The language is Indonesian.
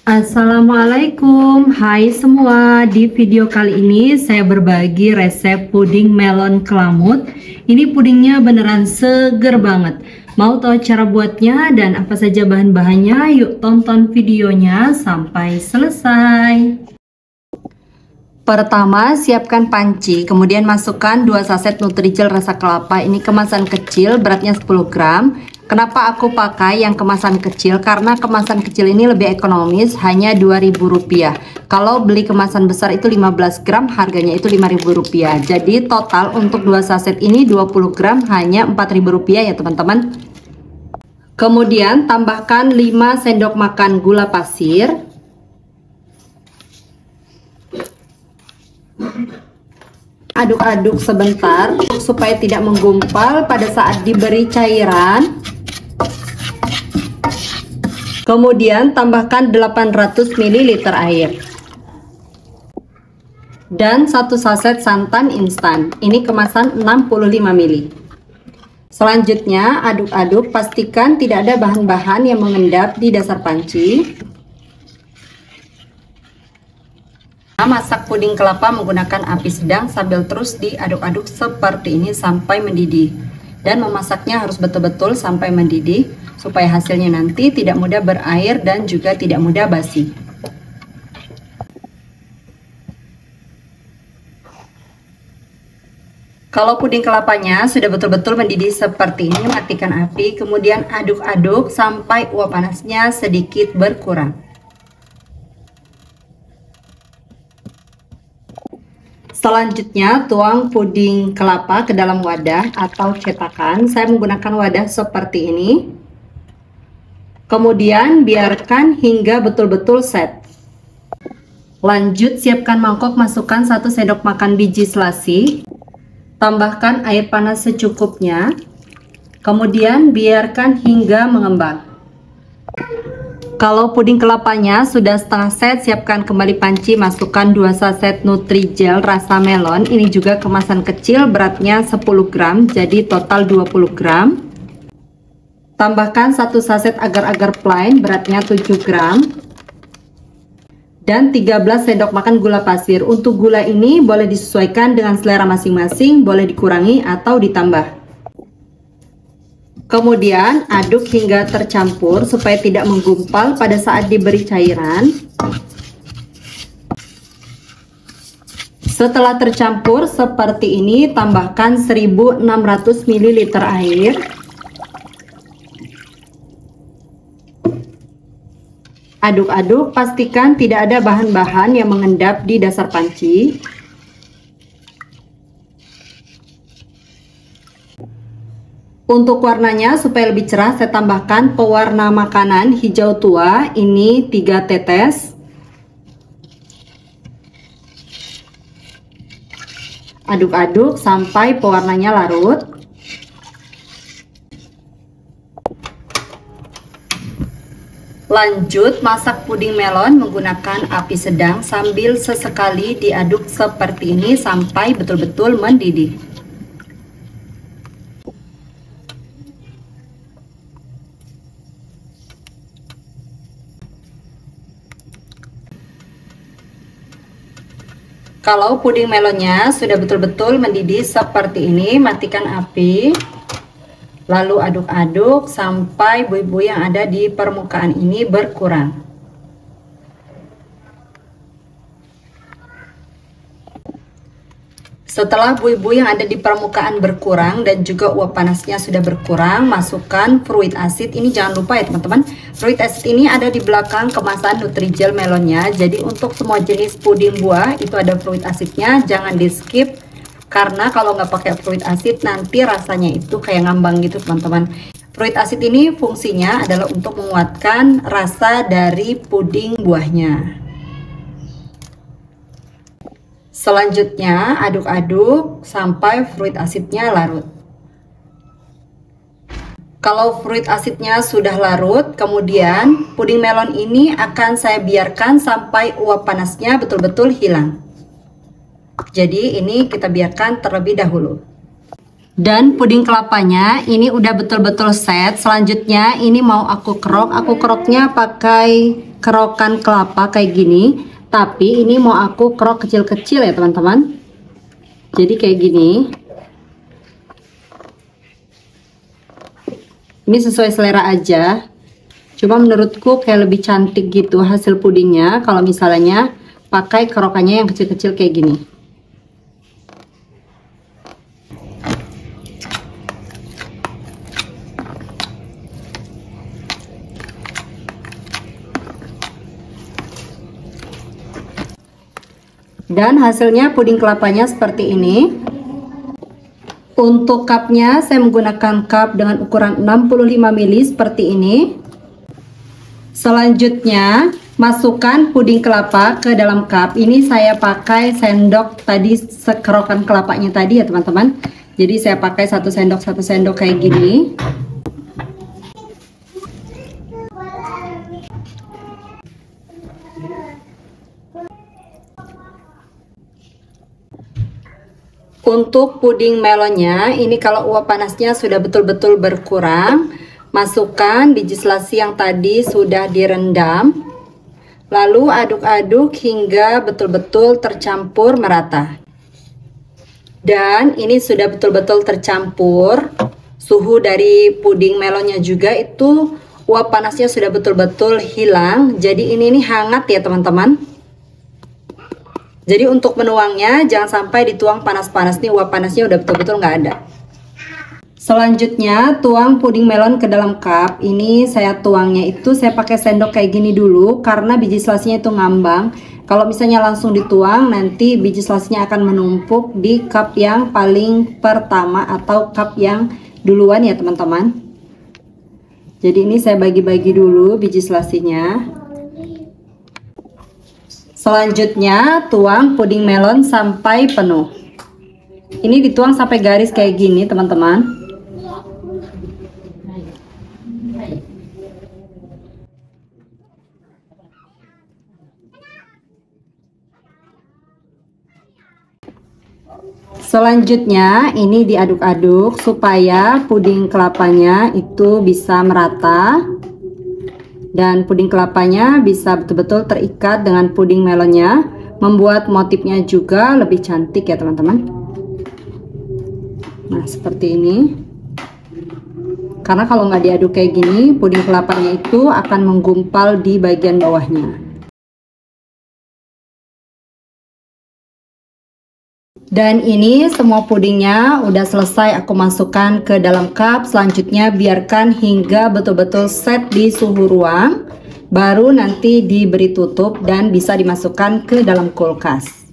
Assalamualaikum, hai semua. Di video kali ini saya berbagi resep puding melon kelamut. Ini pudingnya beneran seger banget. Mau tahu cara buatnya dan apa saja bahan-bahannya? Yuk tonton videonya sampai selesai. Pertama, siapkan panci, kemudian masukkan 2 saset Nutrijel rasa kelapa. Ini kemasan kecil, beratnya 10 gram. Kenapa aku pakai yang kemasan kecil? Karena kemasan kecil ini lebih ekonomis, hanya Rp2.000. Kalau beli kemasan besar itu 15 gram, harganya itu Rp5.000. Jadi total untuk 2 saset ini 20 gram hanya Rp4.000 ya teman-teman. Kemudian tambahkan 5 sendok makan gula pasir. Aduk-aduk sebentar supaya tidak menggumpal pada saat diberi cairan. Kemudian tambahkan 800 ml air dan 1 saset santan instan. Ini kemasan 65 ml. Selanjutnya aduk-aduk, pastikan tidak ada bahan-bahan yang mengendap di dasar panci. Masak puding kelapa menggunakan api sedang sambil terus diaduk-aduk seperti ini sampai mendidih. Dan memasaknya harus betul-betul sampai mendidih supaya hasilnya nanti tidak mudah berair dan juga tidak mudah basi. Kalau puding kelapanya sudah betul-betul mendidih seperti ini, matikan api, kemudian aduk-aduk sampai uap panasnya sedikit berkurang. Selanjutnya tuang puding kelapa ke dalam wadah atau cetakan. Saya menggunakan wadah seperti ini. Kemudian biarkan hingga betul-betul set. Lanjut siapkan mangkok, masukkan 1 sendok makan biji selasi. Tambahkan air panas secukupnya. Kemudian biarkan hingga mengembang. Kalau puding kelapanya sudah setengah set, siapkan kembali panci, masukkan 2 saset Nutrijel rasa melon. Ini juga kemasan kecil, beratnya 10 gram, jadi total 20 gram. Tambahkan 1 saset agar-agar plain, beratnya 7 gram. Dan 13 sendok makan gula pasir. Untuk gula ini boleh disesuaikan dengan selera masing-masing, boleh dikurangi atau ditambah. Kemudian aduk hingga tercampur supaya tidak menggumpal pada saat diberi cairan. Setelah tercampur seperti ini, tambahkan 1600 ml air. Aduk-aduk, pastikan tidak ada bahan-bahan yang mengendap di dasar panci. Untuk warnanya supaya lebih cerah, saya tambahkan pewarna makanan hijau tua, ini 3 tetes. Aduk-aduk sampai pewarnanya larut. Lanjut masak puding melon menggunakan api sedang sambil sesekali diaduk seperti ini sampai betul-betul mendidih. Kalau puding melonnya sudah betul-betul mendidih seperti ini, matikan api. Lalu aduk-aduk sampai buih-buih yang ada di permukaan ini berkurang. Setelah buih-buih yang ada di permukaan berkurang dan juga uap panasnya sudah berkurang, masukkan fruit acid. Ini jangan lupa ya teman-teman, fruit acid ini ada di belakang kemasan Nutrijel melonnya. Jadi untuk semua jenis puding buah itu ada fruit acidnya, jangan di skip. Karena kalau nggak pakai fruit acid nanti rasanya itu kayak ngambang gitu teman-teman. Fruit acid ini fungsinya adalah untuk menguatkan rasa dari puding buahnya. Selanjutnya aduk-aduk sampai fruit acidnya larut. Kalau fruit acidnya sudah larut, kemudian puding melon ini akan saya biarkan sampai uap panasnya betul-betul hilang. Jadi ini kita biarkan terlebih dahulu. Dan puding kelapanya ini udah betul-betul set. Selanjutnya ini mau aku kerok. Aku keroknya pakai kerokan kelapa kayak gini, tapi ini mau aku kerok kecil-kecil ya teman-teman. Jadi kayak gini. Ini sesuai selera aja. Cuma menurutku kayak lebih cantik gitu hasil pudingnya kalau misalnya pakai kerokannya yang kecil-kecil kayak gini. Dan hasilnya puding kelapanya seperti ini. Untuk cupnya saya menggunakan cup dengan ukuran 65 ml seperti ini. Selanjutnya masukkan puding kelapa ke dalam cup. Ini saya pakai sendok tadi, sekerokan kelapanya tadi ya teman-teman. Jadi saya pakai satu sendok kayak gini. Untuk puding melonnya, ini kalau uap panasnya sudah betul-betul berkurang, masukkan biji selasi yang tadi sudah direndam, lalu aduk-aduk hingga betul-betul tercampur merata. Dan ini sudah betul-betul tercampur, suhu dari puding melonnya juga itu uap panasnya sudah betul-betul hilang. Jadi ini hangat ya teman-teman. Jadi untuk menuangnya jangan sampai dituang panas-panas nih, uap panasnya udah betul-betul nggak ada. Selanjutnya tuang puding melon ke dalam cup. Ini saya tuangnya itu saya pakai sendok kayak gini dulu karena biji selasinya itu ngambang. Kalau misalnya langsung dituang nanti biji selasinya akan menumpuk di cup yang paling pertama atau cup yang duluan ya teman-teman. Jadi ini saya bagi-bagi dulu biji selasinya. Selanjutnya tuang puding melon sampai penuh. Ini dituang sampai garis kayak gini teman-teman. Selanjutnya ini diaduk-aduk supaya puding kelapanya itu bisa merata. Dan puding kelapanya bisa betul-betul terikat dengan puding melonnya, membuat motifnya juga lebih cantik ya teman-teman. Nah seperti ini. Karena kalau nggak diaduk kayak gini, puding kelapanya itu akan menggumpal di bagian bawahnya. Dan ini semua pudingnya udah selesai aku masukkan ke dalam cup. Selanjutnya biarkan hingga betul-betul set di suhu ruang, baru nanti diberi tutup dan bisa dimasukkan ke dalam kulkas.